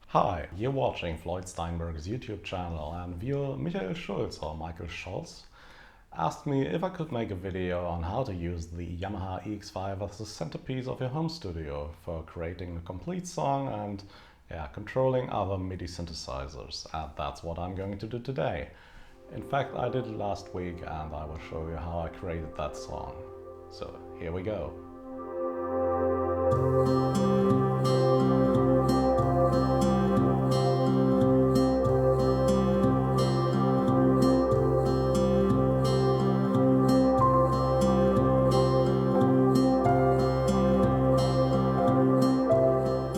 Hi, you're watching Floyd Steinberg's YouTube channel, and viewer Michael Schulz or Michael Schulz asked me if I could make a video on how to use the Yamaha EX5 as the centerpiece of your home studio for creating a complete song and controlling other MIDI synthesizers. And that's what I'm going to do today. In fact, I did it last week and I will show you how I created that song. So here we go.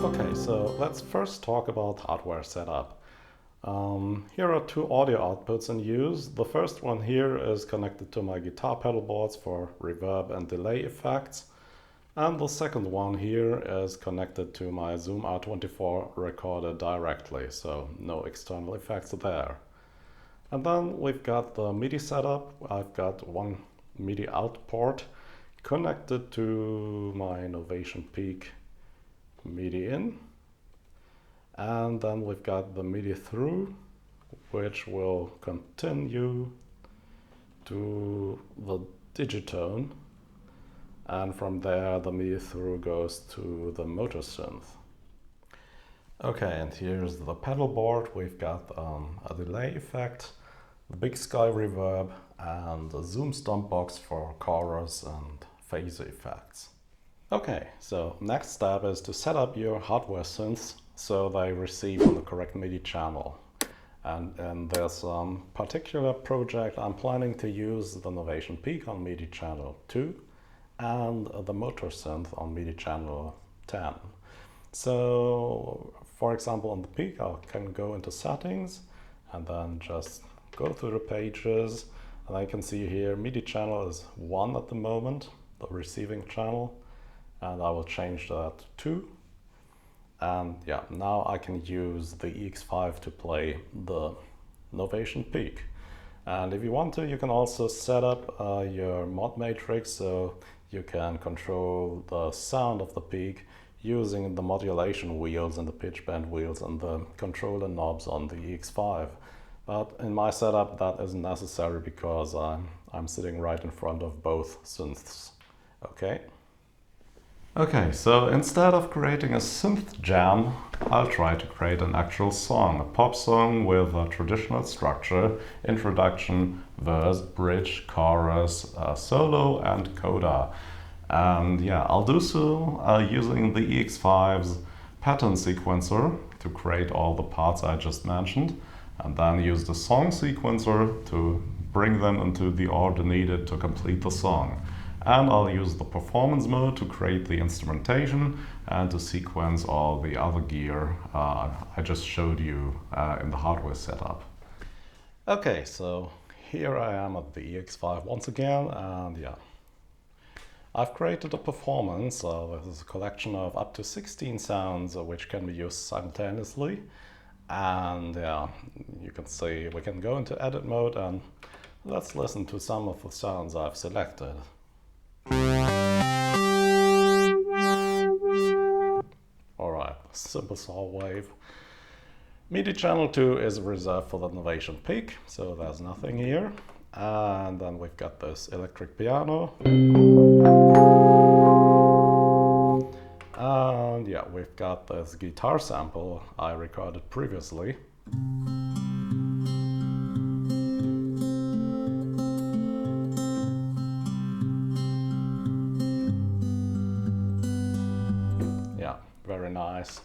Okay, so let's first talk about hardware setup. Here are two audio outputs in use. The first one here is connected to my guitar pedal boards for reverb and delay effects. And the second one here is connected to my Zoom R24 recorder directly, so no external effects there. And then we've got the MIDI setup. I've got one MIDI out port connected to my Innovation Peak MIDI in. And then we've got the MIDI through, which will continue to the digitone. And from there, the MIDI through goes to the motor synth. Okay, and here's the pedal board. We've got a delay effect, the Big Sky reverb, and a Zoom stomp box for chorus and phase effects. Okay, so next step is to set up your hardware synths so they receive on the correct MIDI channel. And in this particular project, I'm planning to use the Innovation Peak on MIDI channel 2 and the motor synth on MIDI channel 10. So, for example, on the Peak, I can go into settings and then just go through the pages. And I can see here MIDI channel is 1 at the moment, the receiving channel. And I will change that to 2. And yeah, now I can use the EX5 to play the Innovation Peak. And if you want to, you can also set up your mod matrix so you can control the sound of the peak using the modulation wheels and the pitch bend wheels and the controller knobs on the EX5. But in my setup that isn't necessary because I'm sitting right in front of both synths. Okay? Okay, so instead of creating a synth jam, I'll try to create an actual song, a pop song with a traditional structure, introduction, verse, bridge, chorus, solo, and coda. And yeah, I'll do so using the EX5's pattern sequencer to create all the parts I just mentioned, and then use the song sequencer to bring them into the order needed to complete the song. And I'll use the performance mode to create the instrumentation and to sequence all the other gear I just showed you in the hardware setup. Okay, so here I am at the EX5 once again, and yeah. I've created a performance. This is a collection of up to 16 sounds which can be used simultaneously. And yeah, you can see we can go into edit mode and let's listen to some of the sounds I've selected. Alright, simple saw wave. MIDI channel 2 is reserved for the Innovation Peak, so there's nothing here. And then we've got this electric piano. And yeah, we've got this guitar sample I recorded previously. Very nice.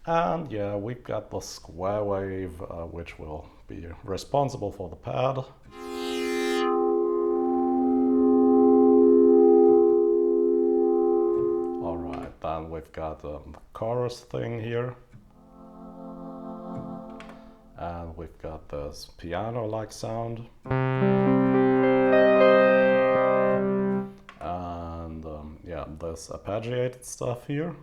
And yeah, we've got the square wave, which will be responsible for the pad. Alright, then we've got the chorus thing here. And we've got this piano-like sound. And yeah, this arpeggiated stuff here.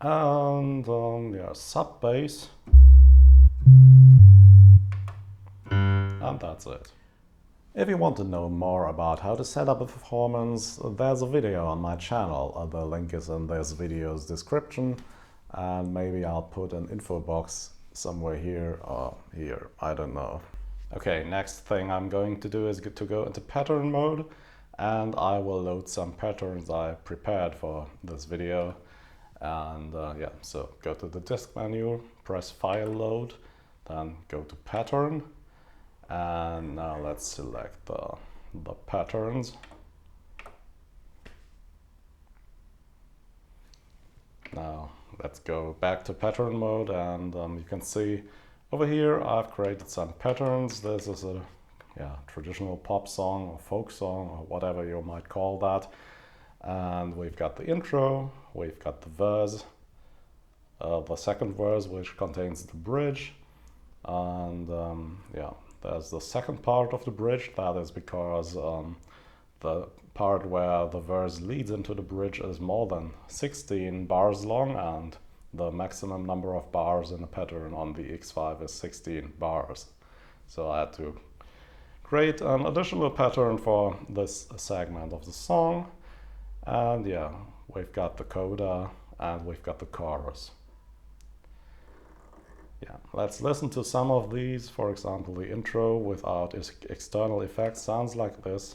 And yeah, sub bass, and that's it. If you want to know more about how to set up a performance, there's a video on my channel. The link is in this video's description, and maybe I'll put an info box somewhere here or here, I don't know. Okay, next thing I'm going to do is to go into pattern mode, and I will load some patterns I prepared for this video. And yeah, so go to the disk menu, press file load, then go to pattern. And now let's select the patterns. Now let's go back to pattern mode, and you can see over here I've created some patterns. This is a traditional pop song or folk song or whatever you might call that. And we've got the intro, we've got the verse, the second verse which contains the bridge, and yeah. There's the second part of the bridge. That is because the part where the verse leads into the bridge is more than 16 bars long, and the maximum number of bars in a pattern on the EX5 is 16 bars. So I had to create an additional pattern for this segment of the song. And yeah, we've got the coda and we've got the chorus. Yeah, let's listen to some of these. For example, the intro without external effects sounds like this.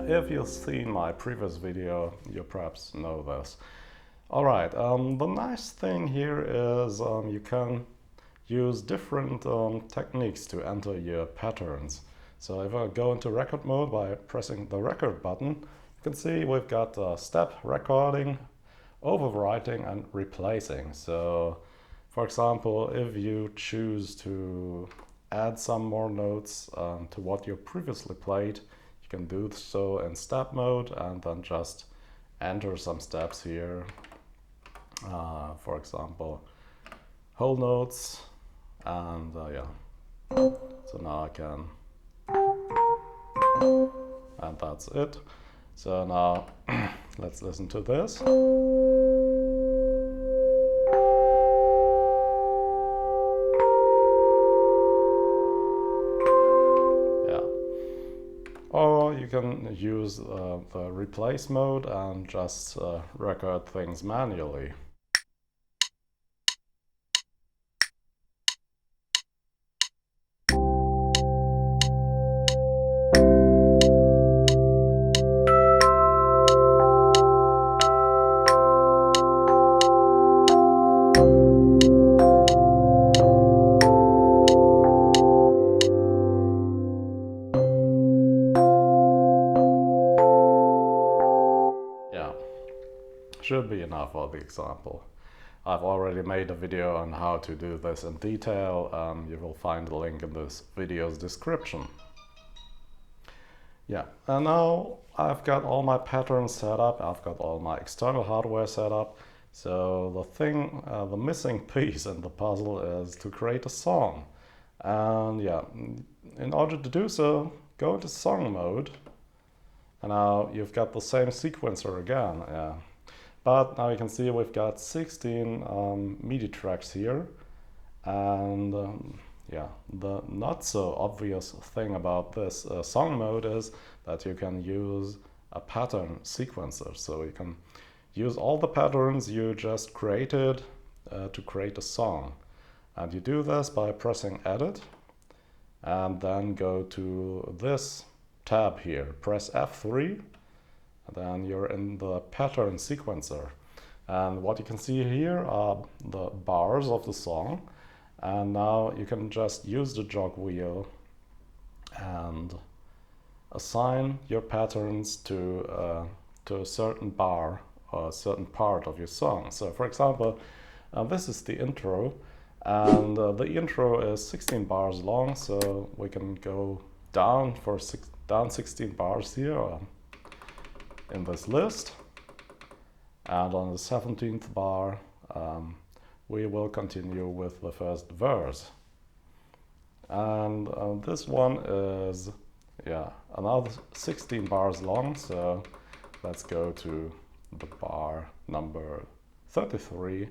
If you've seen my previous video, you perhaps know this. Alright, the nice thing here is you can use different techniques to enter your patterns. So if I go into record mode by pressing the record button, you can see we've got step recording, overwriting and replacing. So for example, if you choose to add some more notes to what you previously played, you can do so in step mode and then just enter some steps here. For example, whole notes, and yeah. So now I can, and that's it. So now let's listen to this. Or you can use the replace mode and just record things manually. Should be enough for the example. I've already made a video on how to do this in detail. You will find the link in this video's description. Yeah, and now I've got all my patterns set up. I've got all my external hardware set up. So the thing, the missing piece in the puzzle is to create a song. And yeah, in order to do so, go into song mode. And now you've got the same sequencer again. Yeah. But now you can see we've got 16 MIDI tracks here. And yeah, the not so obvious thing about this song mode is that you can use a pattern sequencer. So you can use all the patterns you just created to create a song. And you do this by pressing Edit and then go to this tab here, press F3. Then you're in the pattern sequencer. And what you can see here are the bars of the song. And now you can just use the jog wheel and assign your patterns to a certain bar or a certain part of your song. So for example, this is the intro, And the intro is 16 bars long, so we can go down for down 16 bars here in this list. And on the 17th bar, we will continue with the first verse. And this one is, another 16 bars long, so let's go to the bar number 33,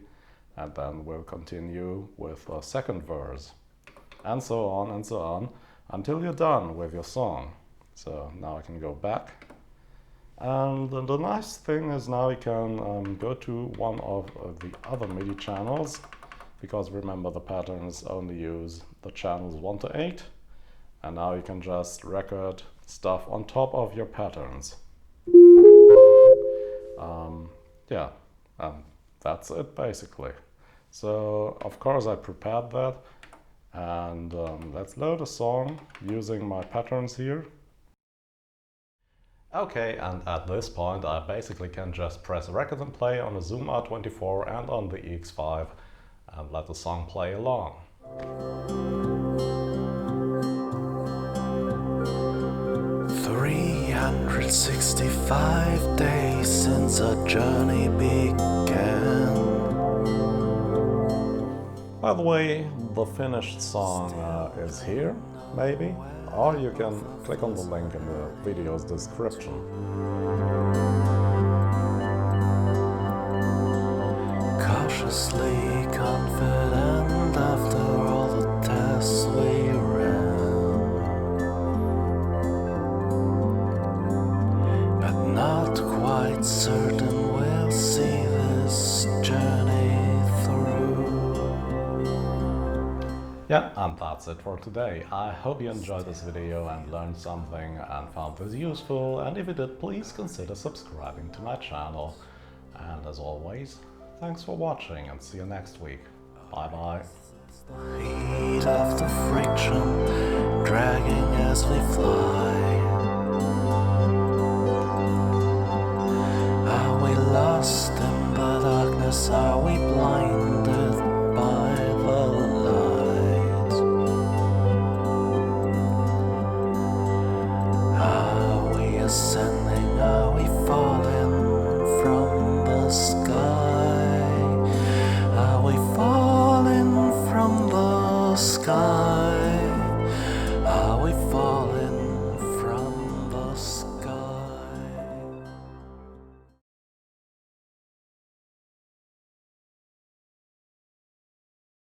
and then we'll continue with the second verse, and so on, until you're done with your song. So now I can go back. And the nice thing is now you can go to one of the other MIDI channels, because remember the patterns only use the channels 1 to 8, and now you can just record stuff on top of your patterns. That's it basically. So of course I prepared that, and let's load a song using my patterns here. Okay, and at this point I basically can just press record and play on the Zoom R24 and on the EX5 and let the song play along. 365 days since our journey began. By the way, the finished song is here, maybe, or you can click on the link in the video's description. Cautiously confident after all the tests we ran, but not quite certain we'll see this journey through. Yeah, and that's it for today. I hope you enjoyed this video and learned something and found this useful, and if you did, please consider subscribing to my channel. And as always, thanks for watching and see you next week. Bye bye. Heat of the friction, dragging as we fly. Are we lost in the darkness? Are we blinded by the light? Are we ascending? Are we falling from the sky? Are we falling from the sky? Are we falling?